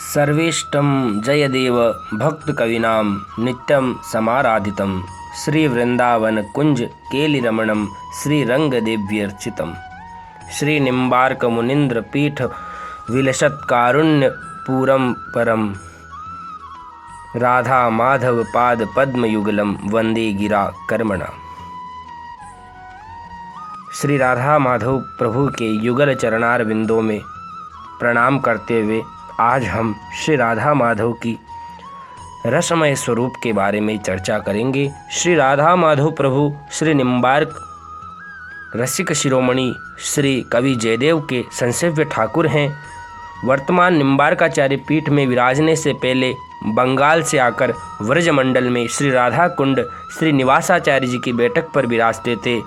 सर्वेष्टं जयदेव भक्तकविनां नित्यं समाराधितं श्रीवृन्दावनकुञ्ज केलिरमणं श्रीरङ्गदेव्यर्चितं श्रीनिम्बार्कमुनीन्द्रपीठ विलसत्कारुण्यपूरं परं राधा माधव पाद पद्मयुगलं वंदे गिरा कर्मणा। श्री राधा माधव प्रभु के युगल चरणार बिंदों में प्रणाम करते हुए आज हम श्री राधा माधव की रसमय स्वरूप के बारे में चर्चा करेंगे। श्री राधा माधव प्रभु श्री निम्बार्क रसिक शिरोमणि श्री कवि जयदेव के संसेव्य ठाकुर हैं। वर्तमान निम्बार्काचार्य पीठ में विराजने से पहले बंगाल से आकर व्रजमंडल में श्री राधा कुंड श्री निवासाचार्य जी की बैठक पर विराजते थे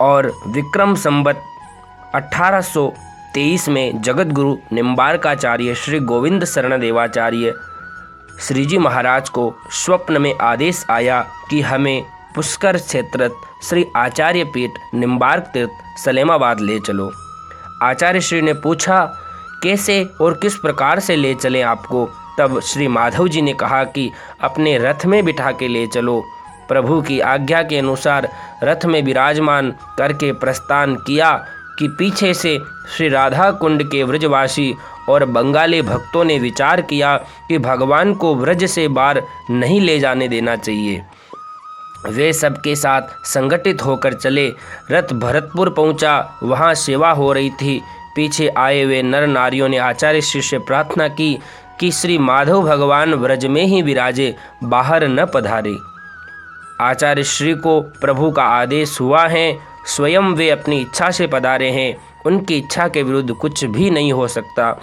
और विक्रम संवत 1823 में जगत गुरु निम्बार्काचार्य श्री गोविंद शरण देवाचार्य श्री जी महाराज को स्वप्न में आदेश आया कि हमें पुष्कर क्षेत्र श्री आचार्य पीठ निम्बार्क तीर्थ सलेमाबाद ले चलो। आचार्य श्री ने पूछा कैसे और किस प्रकार से ले चलें आपको। तब श्री माधव जी ने कहा कि अपने रथ में बिठा के ले चलो। प्रभु की आज्ञा के अनुसार रथ में विराजमान करके प्रस्थान किया कि पीछे से श्री राधा कुंड के व्रजवासी और बंगाली भक्तों ने विचार किया कि भगवान को व्रज से बाहर नहीं ले जाने देना चाहिए। वे सबके साथ संगठित होकर चले। रथ भरतपुर पहुंचा, वहां सेवा हो रही थी। पीछे आए हुए नर नारियों ने आचार्य श्री से प्रार्थना की कि श्री माधव भगवान व्रज में ही विराजे, बाहर न पधारे। आचार्य श्री को प्रभु का आदेश हुआ है, स्वयं वे अपनी इच्छा से पधारे हैं, उनकी इच्छा के विरुद्ध कुछ भी नहीं हो सकता।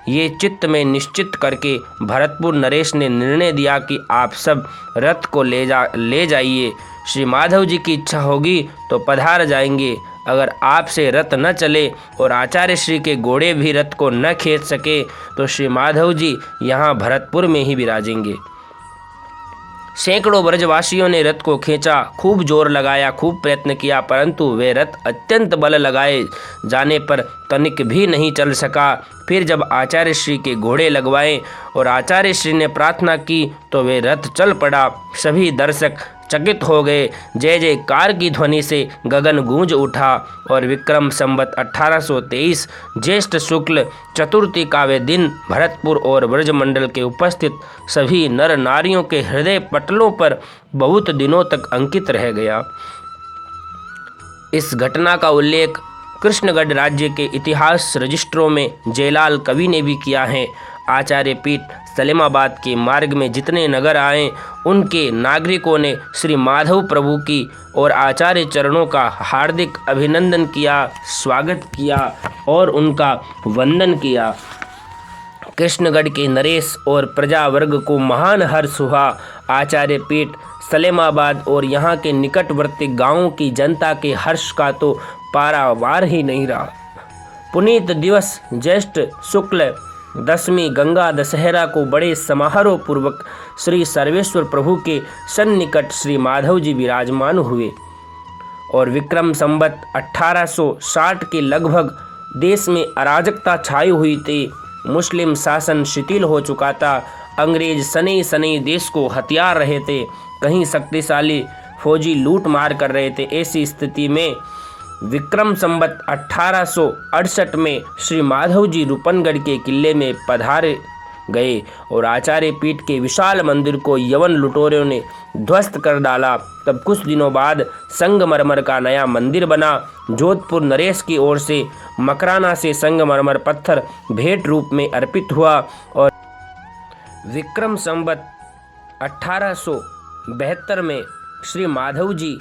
ये चित्त में निश्चित करके भरतपुर नरेश ने निर्णय दिया कि आप सब रथ को ले जाइए। श्री माधव जी की इच्छा होगी तो पधार जाएंगे। अगर आपसे रथ न चले और आचार्य श्री के घोड़े भी रथ को न खींच सके तो श्री माधव जी यहाँ भरतपुर में ही विराजेंगे। सैकड़ों ब्रजवासियों ने रथ को खींचा, खूब जोर लगाया, खूब प्रयत्न किया, परंतु वे रथ अत्यंत बल लगाए जाने पर तनिक भी नहीं चल सका। फिर जब आचार्य श्री के घोड़े लगवाए और आचार्य श्री ने प्रार्थना की तो वे रथ चल पड़ा। सभी दर्शक चकित हो गए। जय जयकार की ध्वनि से गगन गूंज उठा और विक्रम संवत 1823 ज्येष्ठ शुक्ल चतुर्थी का वे दिन भरतपुर और ब्रजमंडल के उपस्थित सभी नर नारियों के हृदय पटलों पर बहुत दिनों तक अंकित रह गया। इस घटना का उल्लेख कृष्णगढ़ राज्य के इतिहास रजिस्ट्रों में जयलाल कवि ने भी किया है। आचार्य पीठ सलेमाबाद के मार्ग में जितने नगर आए उनके नागरिकों ने श्री माधव प्रभु की और आचार्य चरणों का हार्दिक अभिनंदन किया, स्वागत किया और उनका वंदन किया। कृष्णगढ़ के नरेश और प्रजा वर्ग को महान हर्ष हुआ। आचार्य पीठ सलेमाबाद और यहाँ के निकटवर्ती गांवों की जनता के हर्ष का तो पारावार ही नहीं रहा। पुनीत दिवस ज्येष्ठ शुक्ल दशमी गंगा दशहरा को बड़े समारोह पूर्वक श्री सर्वेश्वर प्रभु के सन्निकट श्री माधव जी विराजमान हुए और विक्रम संवत 1860 के लगभग देश में अराजकता छाई हुई थी। मुस्लिम शासन शिथिल हो चुका था। अंग्रेज सने देश को हथियार रहे थे, कहीं शक्तिशाली फौजी लूट मार कर रहे थे। ऐसी स्थिति में विक्रम संवत 1868 में श्री माधव जी रूपनगढ़ के किले में पधारे गए और आचार्य पीठ के विशाल मंदिर को यवन लुटेरों ने ध्वस्त कर डाला। तब कुछ दिनों बाद संगमरमर का नया मंदिर बना। जोधपुर नरेश की ओर से मकराना से संगमरमर पत्थर भेंट रूप में अर्पित हुआ और विक्रम संवत 1872 में श्री माधव जी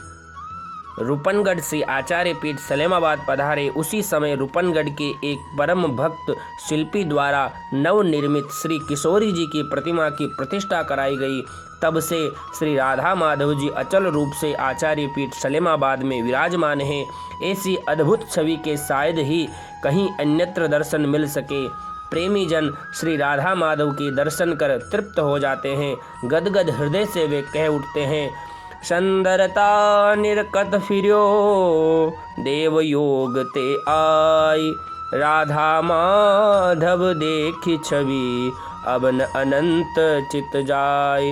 रूपनगढ़ से आचार्य पीठ सलेमाबाद पधारे। उसी समय रूपनगढ़ के एक परम भक्त शिल्पी द्वारा नवनिर्मित श्री किशोरी जी की प्रतिमा की प्रतिष्ठा कराई गई। तब से श्री राधा माधव जी अचल रूप से आचार्य पीठ सलेमाबाद में विराजमान हैं। ऐसी अद्भुत छवि के शायद ही कहीं अन्यत्र दर्शन मिल सके। प्रेमी जन श्री राधा माधव के दर्शन कर तृप्त हो जाते हैं। गदगद हृदय से वे कह उठते हैं, संदरता निरकत फिर्यो देव योग ते आई। राधा माधव देखी छवि, अब न अनंत चित जाय।